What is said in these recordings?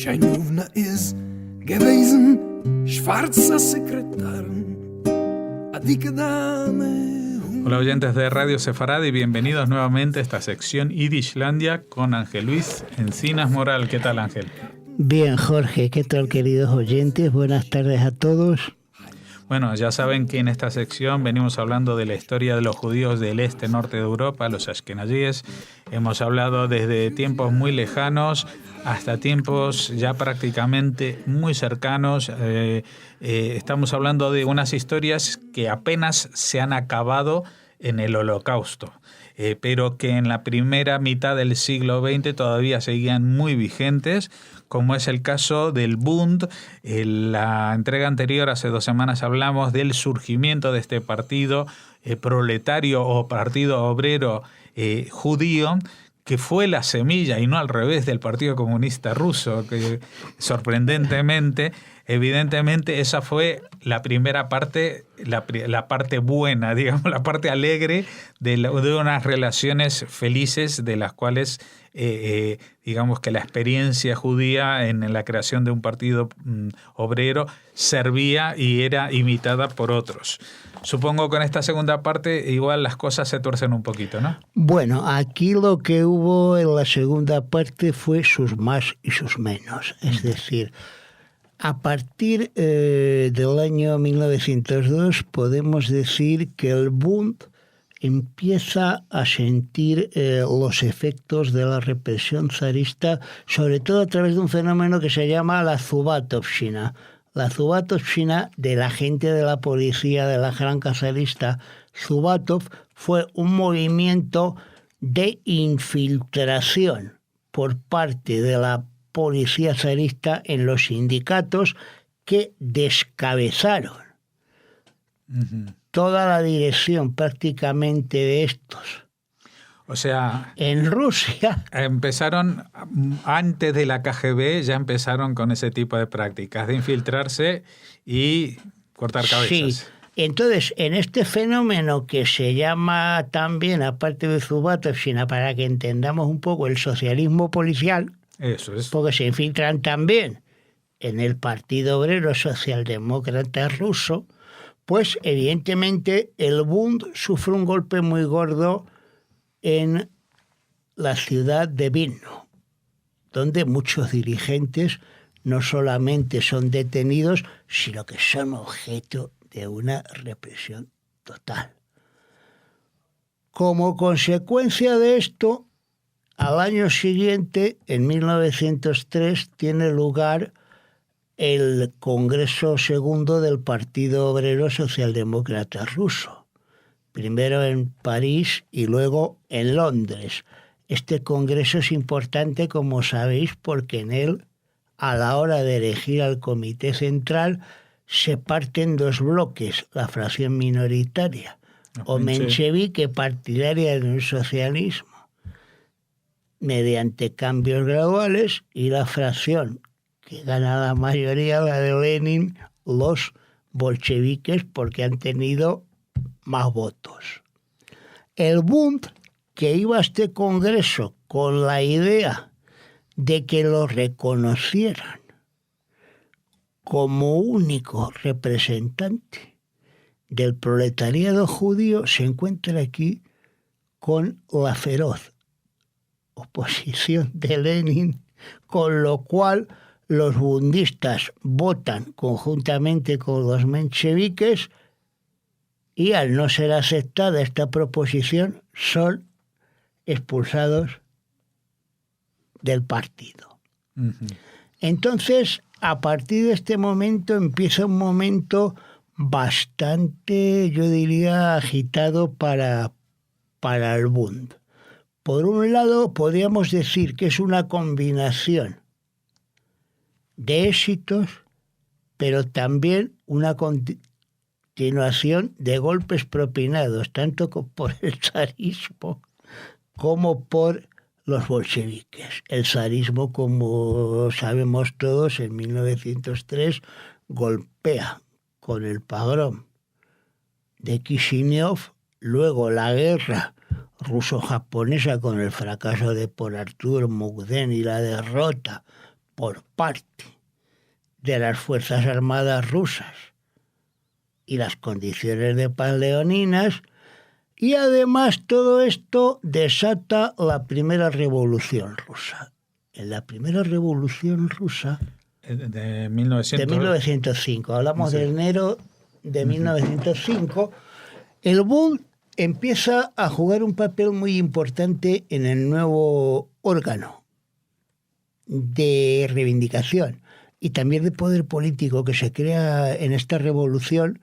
Scheinowna ist gewesen, schwarzer Sekretär, a dicke Dame. Hola oyentes de Radio Sefarad y bienvenidos nuevamente a esta sección Yiddishlandia con Ángel Luis Encinas Moral. ¿Qué tal, Ángel? Bien, Jorge, ¿qué tal, queridos oyentes? Buenas tardes a todos. Bueno, ya saben que en esta sección venimos hablando de la historia de los judíos del este-norte de Europa, los ashkenazíes. Hemos hablado desde tiempos muy lejanos hasta tiempos ya prácticamente muy cercanos. Estamos hablando de unas historias que apenas se han acabado en el Holocausto, pero que en la primera mitad del siglo XX todavía seguían muy vigentes, como es el caso del Bund. En la entrega anterior, hace 2 semanas, hablamos del surgimiento de este partido proletario o partido obrero judío, que fue la semilla, y no al revés, del Partido Comunista Ruso, que sorprendentemente, evidentemente, esa fue la primera parte, la parte buena, digamos, la parte alegre de unas relaciones felices de las cuales, digamos que la experiencia judía en la creación de un partido obrero servía y era imitada por otros. Supongo que en esta segunda parte igual las cosas se tuercen un poquito, ¿no? Bueno, aquí lo que hubo en la segunda parte fue sus más y sus menos. Es decir, a partir del año 1902 podemos decir que el Bund empieza a sentir los efectos de la represión zarista, sobre todo a través de un fenómeno que se llama la Zubatovщина. La Zubatovщina, del agente de la policía de la granja zarista Zubatov, fue un movimiento de infiltración por parte de la policía zarista en los sindicatos que descabezaron toda la dirección prácticamente de estos. O sea, en Rusia empezaron, antes de la KGB, ya empezaron con ese tipo de prácticas, de infiltrarse y cortar cabezas. Sí. Entonces, en este fenómeno que se llama también, aparte de Zubatovщина, para que entendamos un poco el socialismo policial, eso es, porque se infiltran también en el Partido Obrero Socialdemócrata Ruso, pues evidentemente el Bund sufre un golpe muy gordo en la ciudad de Vilno, donde muchos dirigentes no solamente son detenidos, sino que son objeto de una represión total. Como consecuencia de esto, al año siguiente, en 1903, tiene lugar el Congreso II del Partido Obrero Socialdemócrata Ruso. Primero en París y luego en Londres. Este congreso es importante, como sabéis, porque en él, a la hora de elegir al Comité Central, se parten 2 bloques, la fracción minoritaria, o menchevique, partidaria de un socialismo, mediante cambios graduales, y la fracción que gana la mayoría, la de Lenin, los bolcheviques, porque han tenido más votos. El Bund, que iba a este congreso con la idea de que lo reconocieran como único representante del proletariado judío, se encuentra aquí con la feroz oposición de Lenin, con lo cual los bundistas votan conjuntamente con los mencheviques y, al no ser aceptada esta proposición, son expulsados del partido. Entonces, a partir de este momento empieza un momento bastante, yo diría, agitado para el Bund. Por un lado, podríamos decir que es una combinación de éxitos, pero también una continuación de golpes propinados, tanto por el zarismo como por los bolcheviques. El zarismo, como sabemos todos, en 1903 golpea con el pogrom de Kishinev, luego la guerra ruso-japonesa con el fracaso de Port Arthur, Mukden y la derrota por parte de las Fuerzas Armadas rusas y las condiciones de paz leoninas, y además todo esto desata la primera revolución rusa. En la primera revolución rusa De 1900... de 1905, hablamos de enero de 1905, el Bund empieza a jugar un papel muy importante en el nuevo órgano de reivindicación y también de poder político que se crea en esta revolución,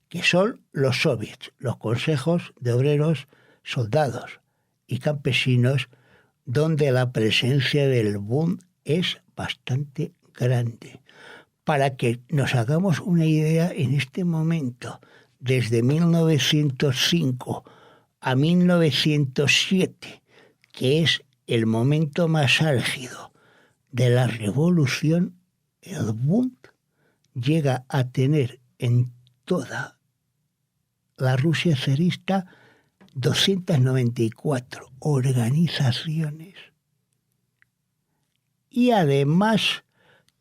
que son los soviets, los consejos de obreros, soldados y campesinos, donde la presencia del Bund es bastante grande. Para que nos hagamos una idea, en este momento, desde 1905 a 1907, que es el momento más álgido de la revolución, el Bund llega a tener en toda la Rusia zarista 294 organizaciones y además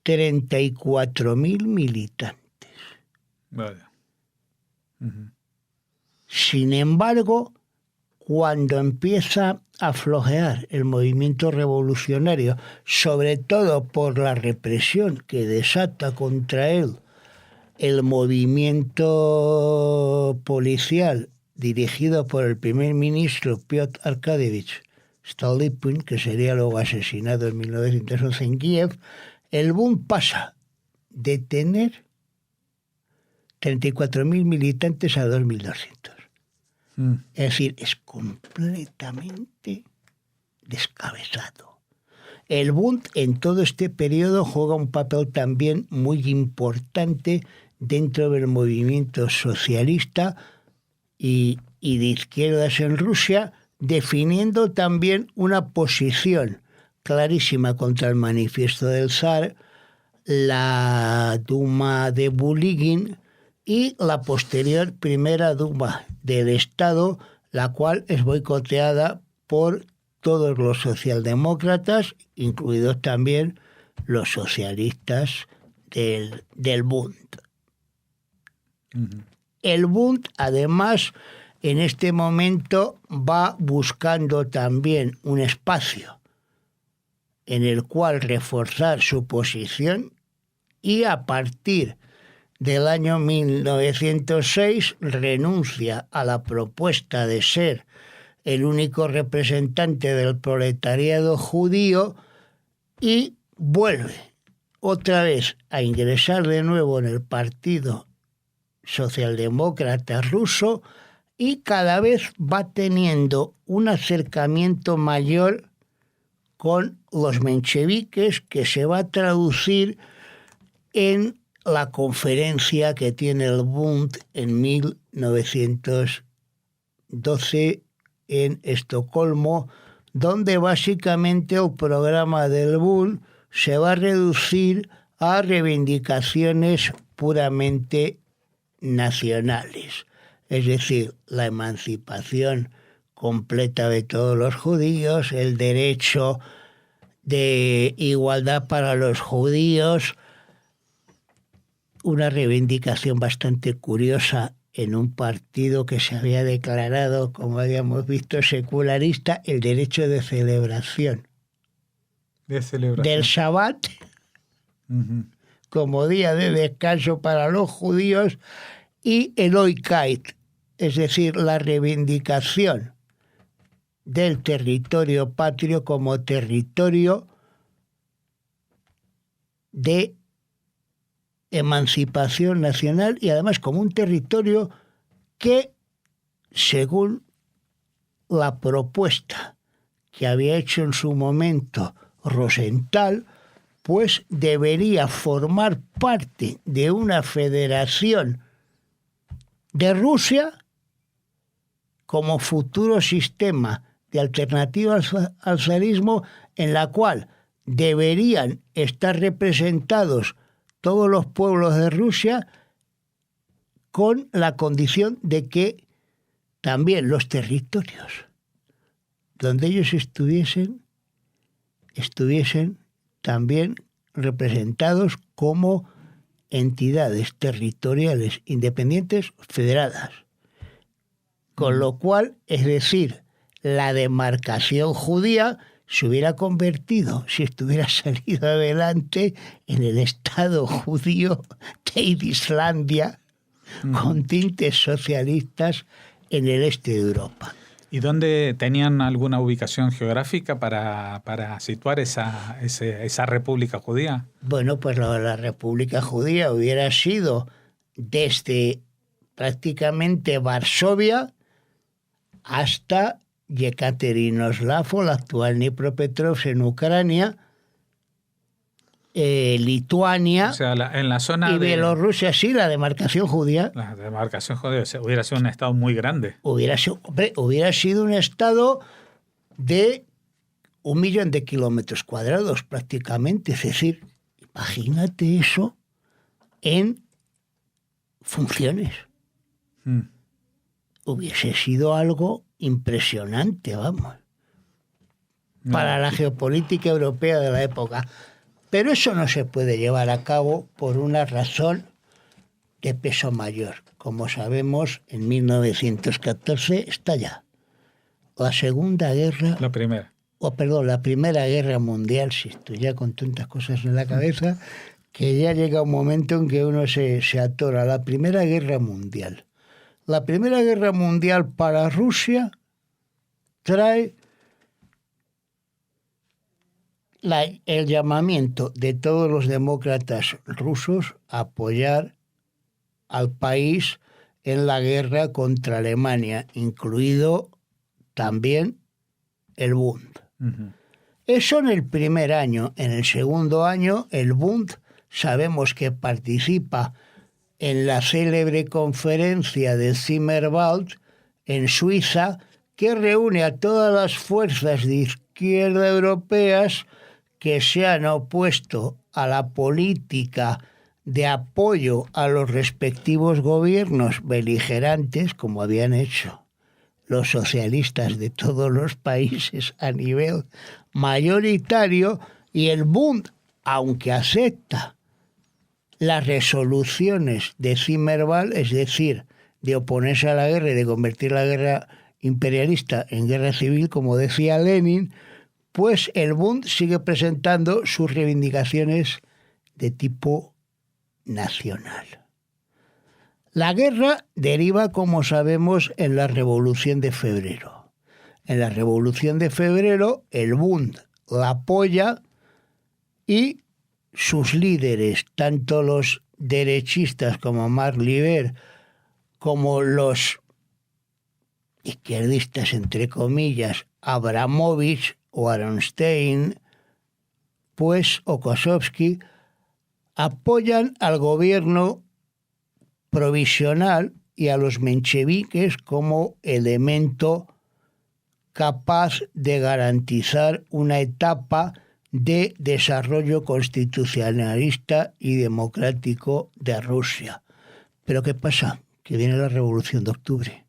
34.000 militantes. Vale. Uh-huh. Sin embargo, cuando empieza a flojear el movimiento revolucionario, sobre todo por la represión que desata contra él el movimiento policial dirigido por el primer ministro Piotr Arkadievich Stolypin, que sería luego asesinado en 1911 en Kiev, el Bund pasa de tener 34.000 militantes a 2.200. Es decir, es completamente descabezado. El Bund en todo este periodo juega un papel también muy importante dentro del movimiento socialista y de izquierdas en Rusia, definiendo también una posición clarísima contra el manifiesto del zar, la Duma de Buligin y la posterior primera Duma del Estado, la cual es boicoteada por todos los socialdemócratas, incluidos también los socialistas del Bund. Uh-huh. El Bund, además, en este momento va buscando también un espacio en el cual reforzar su posición, y a partir del año 1906 renuncia a la propuesta de ser el único representante del proletariado judío y vuelve otra vez a ingresar de nuevo en el Partido Socialdemócrata ruso, y cada vez va teniendo un acercamiento mayor con los mencheviques, que se va a traducir en la conferencia que tiene el Bund en 1912 en Estocolmo, donde básicamente el programa del Bund se va a reducir a reivindicaciones puramente nacionales, es decir, la emancipación completa de todos los judíos, el derecho de igualdad para los judíos, una reivindicación bastante curiosa en un partido que se había declarado, como habíamos visto, secularista, el derecho de celebración. Del Shabbat, uh-huh, como día de descanso para los judíos, y el Oikait, es decir, la reivindicación del territorio patrio como territorio de emancipación nacional, y además como un territorio que, según la propuesta que había hecho en su momento Rosenthal, pues debería formar parte de una federación de Rusia como futuro sistema de alternativa al zarismo, en la cual deberían estar representados todos los pueblos de Rusia, con la condición de que también los territorios donde ellos estuviesen también representados como entidades territoriales independientes federadas. Con lo cual, es decir, la demarcación judía se hubiera convertido, si estuviera salido adelante, en el Estado judío de Islandia, con tintes socialistas en el este de Europa. ¿Y dónde tenían alguna ubicación geográfica para situar esa República Judía? Bueno, pues la República Judía hubiera sido desde prácticamente Varsovia hasta Yekaterinoslav, la actual Dnipropetrovsk en Ucrania, Lituania, O sea, en la zona y Bielorrusia, sí, la demarcación judía. La demarcación judía hubiera sido un estado muy grande. Hubiera sido un estado de 1 millón de kilómetros cuadrados prácticamente. Es decir, imagínate eso en funciones. Hubiese sido algo impresionante, vamos, para la geopolítica europea de la época. Pero eso no se puede llevar a cabo por una razón de peso mayor. Como sabemos, en 1914 estalla la Segunda Guerra... La primera. La Primera Guerra Mundial, si estoy ya con tantas cosas en la cabeza, que ya llega un momento en que uno se atora. La Primera Guerra Mundial. La Primera Guerra Mundial para Rusia trae el llamamiento de todos los demócratas rusos a apoyar al país en la guerra contra Alemania, incluido también el Bund. Eso en el primer año. En el segundo año, el Bund sabemos que participa en la célebre conferencia de Zimmerwald en Suiza, que reúne a todas las fuerzas de izquierda europeas que se han opuesto a la política de apoyo a los respectivos gobiernos beligerantes, como habían hecho los socialistas de todos los países a nivel mayoritario, y el Bund, aunque acepta las resoluciones de Zimmerwald, es decir, de oponerse a la guerra y de convertir la guerra imperialista en guerra civil, como decía Lenin, pues el Bund sigue presentando sus reivindicaciones de tipo nacional. La guerra deriva, como sabemos, en la Revolución de Febrero. En la Revolución de Febrero, el Bund la apoya y sus líderes, tanto los derechistas como Mark Lieber, como los izquierdistas, entre comillas, Abramovich o Aronstein, pues, o Kosovsky, apoyan al gobierno provisional y a los mencheviques como elemento capaz de garantizar una etapa de desarrollo constitucionalista y democrático de Rusia. Pero ¿qué pasa? Que viene la Revolución de Octubre.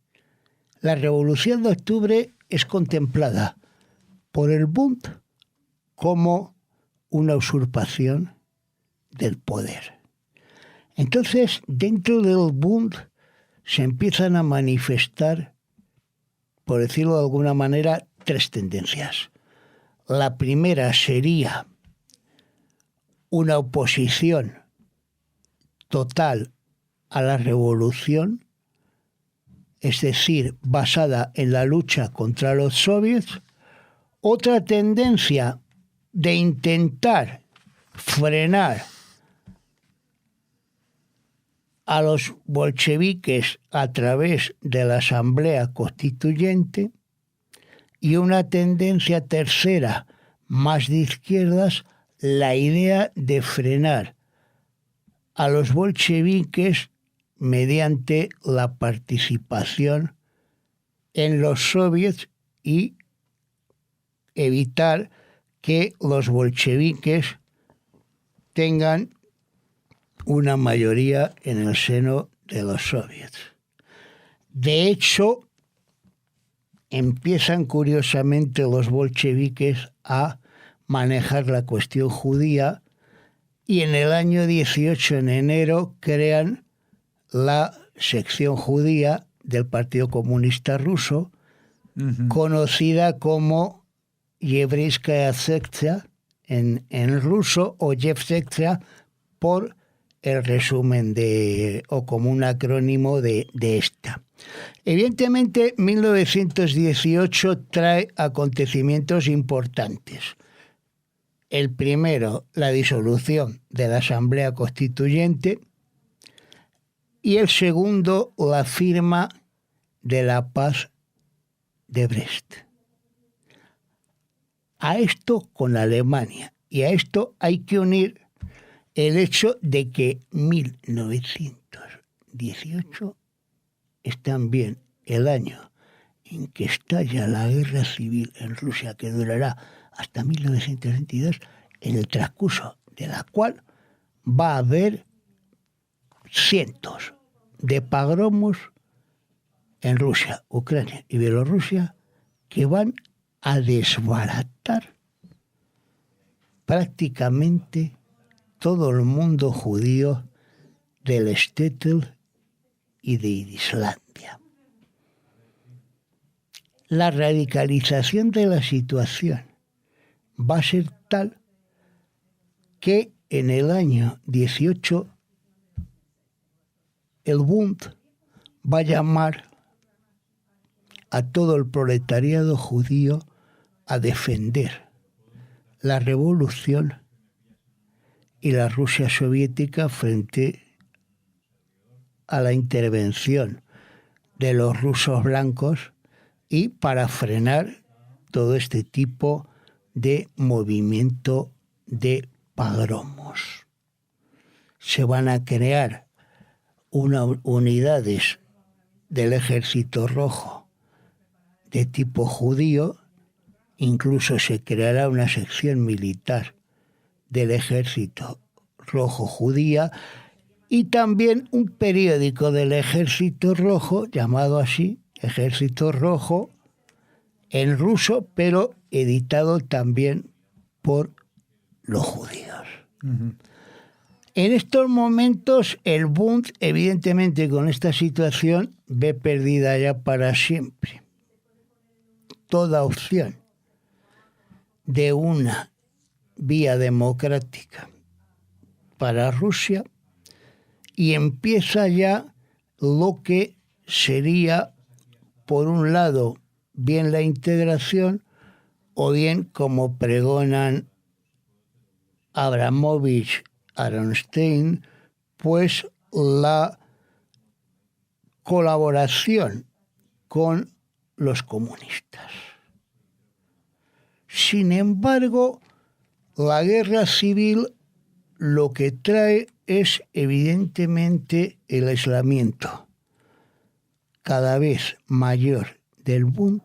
La Revolución de Octubre es contemplada por el Bund como una usurpación del poder. Entonces, dentro del Bund se empiezan a manifestar, por decirlo de alguna manera, 3 tendencias. La primera sería una oposición total a la revolución, es decir, basada en la lucha contra los soviets. Otra tendencia de intentar frenar a los bolcheviques a través de la Asamblea Constituyente, y una tendencia tercera, más de izquierdas, la idea de frenar a los bolcheviques mediante la participación en los soviets y evitar que los bolcheviques tengan una mayoría en el seno de los soviets. De hecho, empiezan curiosamente los bolcheviques a manejar la cuestión judía y en el año 18, en enero, crean la sección judía del Partido Comunista Ruso, conocida como Еврейская секция en ruso, o Yevsekcia por el resumen o como un acrónimo de esta. Evidentemente, 1918 trae acontecimientos importantes. El primero, la disolución de la Asamblea Constituyente, y el segundo, la firma de la paz de Brest. A esto con Alemania, y a esto hay que unir el hecho de que 1918 es también el año en que estalla la guerra civil en Rusia, que durará hasta 1922, en el transcurso de la cual va a haber cientos de pogromos en Rusia, Ucrania y Bielorrusia que van a desbaratar prácticamente todo el mundo judío del Shtetl y de Islandia. La radicalización de la situación va a ser tal que en el año 18 el Bund va a llamar a todo el proletariado judío a defender la revolución y la Rusia soviética frente a la intervención de los rusos blancos, y para frenar todo este tipo de movimiento de pogromos. Se van a crear unidades del Ejército Rojo de tipo judío, incluso se creará una sección militar del Ejército Rojo judía, y también un periódico del Ejército Rojo, llamado así, Ejército Rojo, en ruso, pero editado también por los judíos. En estos momentos, el Bund, evidentemente con esta situación, ve perdida ya para siempre toda opción de una vía democrática para Rusia, y empieza ya lo que sería, por un lado, bien la integración, o bien, como pregonan Abramovich, Aronstein, pues la colaboración con los comunistas. Sin embargo, la guerra civil lo que trae es evidentemente el aislamiento cada vez mayor del Bund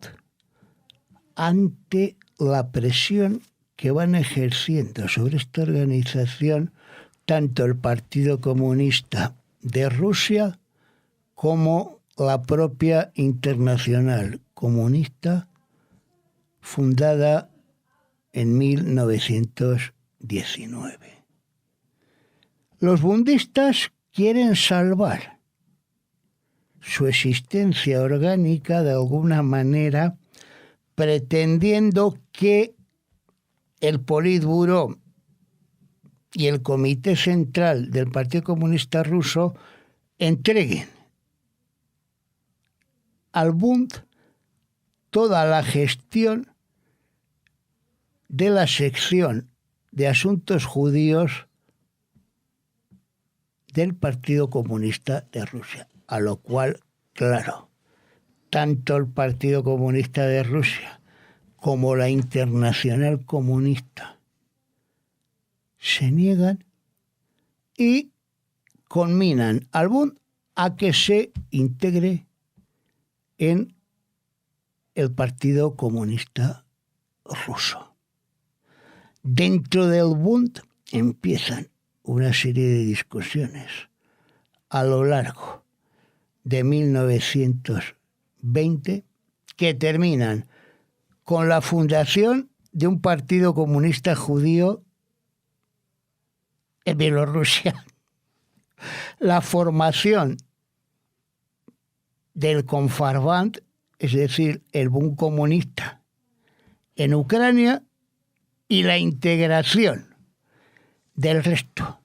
ante la presión que van ejerciendo sobre esta organización tanto el Partido Comunista de Rusia como la propia Internacional Comunista, fundada en 1919. Los bundistas quieren salvar su existencia orgánica de alguna manera, pretendiendo que el Politburó y el Comité Central del Partido Comunista Ruso entreguen al Bund toda la gestión de la sección de asuntos judíos del Partido Comunista de Rusia, a lo cual, claro, tanto el Partido Comunista de Rusia como la Internacional Comunista se niegan y conminan al Bund a que se integre en el Partido Comunista Ruso. Dentro del Bund empiezan una serie de discusiones a lo largo de 1920 que terminan con la fundación de un partido comunista judío en Bielorrusia, la formación del Komfarvant, es decir, el Bund comunista en Ucrania, y la integración del resto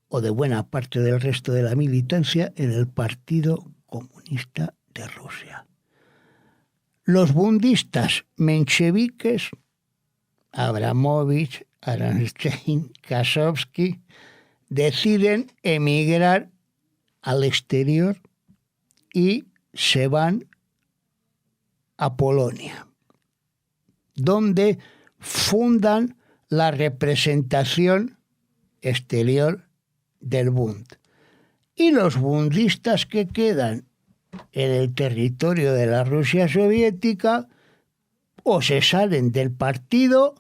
o de buena parte del resto de la militancia en el Partido Comunista de Rusia. Los bundistas mencheviques, Abramovich, Aronstein, Kasovsky, deciden emigrar al exterior y se van a Polonia, donde fundan la representación exterior del Bund. Y los bundistas que quedan en el territorio de la Rusia soviética o se salen del partido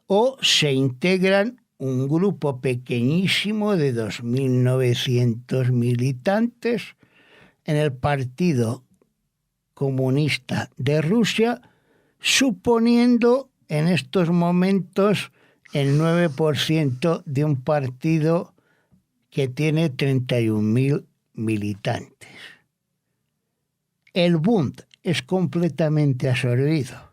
o se integran un grupo pequeñísimo de 2.900 militantes en el Partido Comunista de Rusia, suponiendo en estos momentos el 9% de un partido que tiene 31.000 militantes. El Bund es completamente absorbido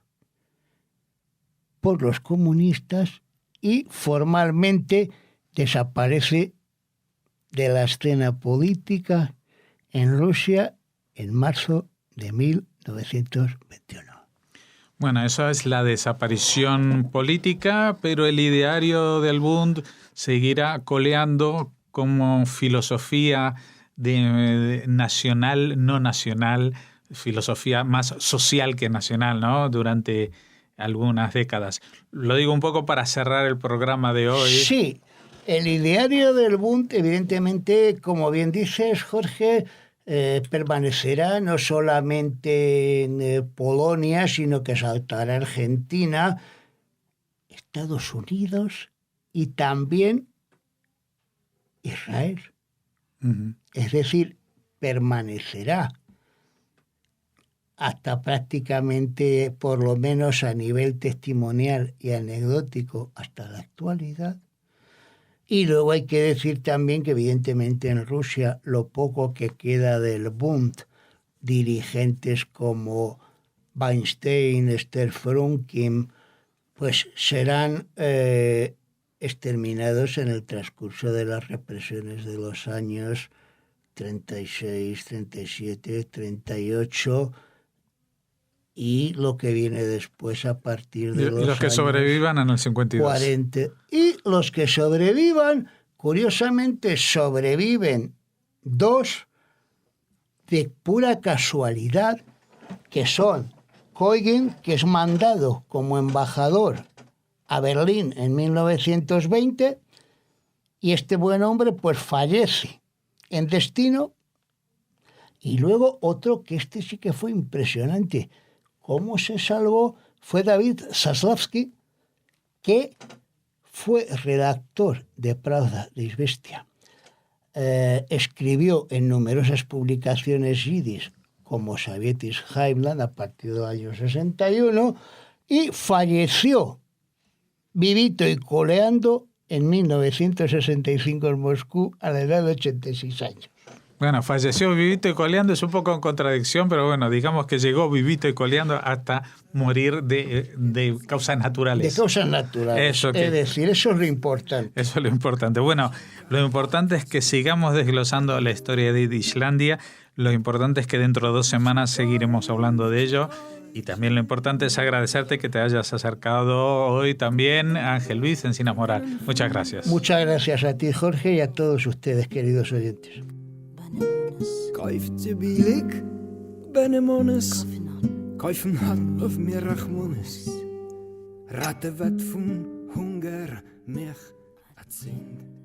por los comunistas y formalmente desaparece de la escena política en Rusia en marzo de 1921. Bueno, eso es la desaparición política, pero el ideario del Bund seguirá coleando como filosofía de nacional, no nacional, filosofía más social que nacional, ¿no? Durante algunas décadas. Lo digo un poco para cerrar el programa de hoy. Sí, el ideario del Bund, evidentemente, como bien dices, Jorge, permanecerá no solamente en Polonia, sino que saltará a Argentina, Estados Unidos y también Israel. Uh-huh. Es decir, permanecerá hasta prácticamente, por lo menos a nivel testimonial y anecdótico, hasta la actualidad. Y luego hay que decir también que evidentemente en Rusia lo poco que queda del Bund, dirigentes como Weinstein, Esther Frunkim, pues serán exterminados en el transcurso de las represiones de los años 36, 37, 38 y lo que viene después a partir de los que años sobrevivan en el 52. 40. Y los que sobrevivan, curiosamente, sobreviven dos de pura casualidad, que son Koygin, que es mandado como embajador a Berlín en 1920, y este buen hombre pues fallece en destino, y luego otro que este sí que fue impresionante, cómo se salvó, fue David Zaslavsky, que fue redactor de Pravda de Izvestia. Escribió en numerosas publicaciones yidis como Sovietis Heimland a partir del año 61 y falleció vivito y coleando en 1965 en Moscú a la edad de 86 años. Bueno, falleció vivito y coleando, es un poco en contradicción, pero bueno, digamos que llegó vivito y coleando hasta morir de causas naturales. De causas naturales. Es decir, eso es lo importante. Eso es lo importante. Bueno, lo importante es que sigamos desglosando la historia de Islandia. Lo importante es que dentro de 2 semanas seguiremos hablando de ello. Y también lo importante es agradecerte que te hayas acercado hoy también, Ángel Luis Encinas Moral. Muchas gracias. Muchas gracias a ti, Jorge, y a todos ustedes, queridos oyentes. Kauft je billig, benemones. Kaufen hat auf mir Rachmones. Ratte wat von Hunger mich erzählt.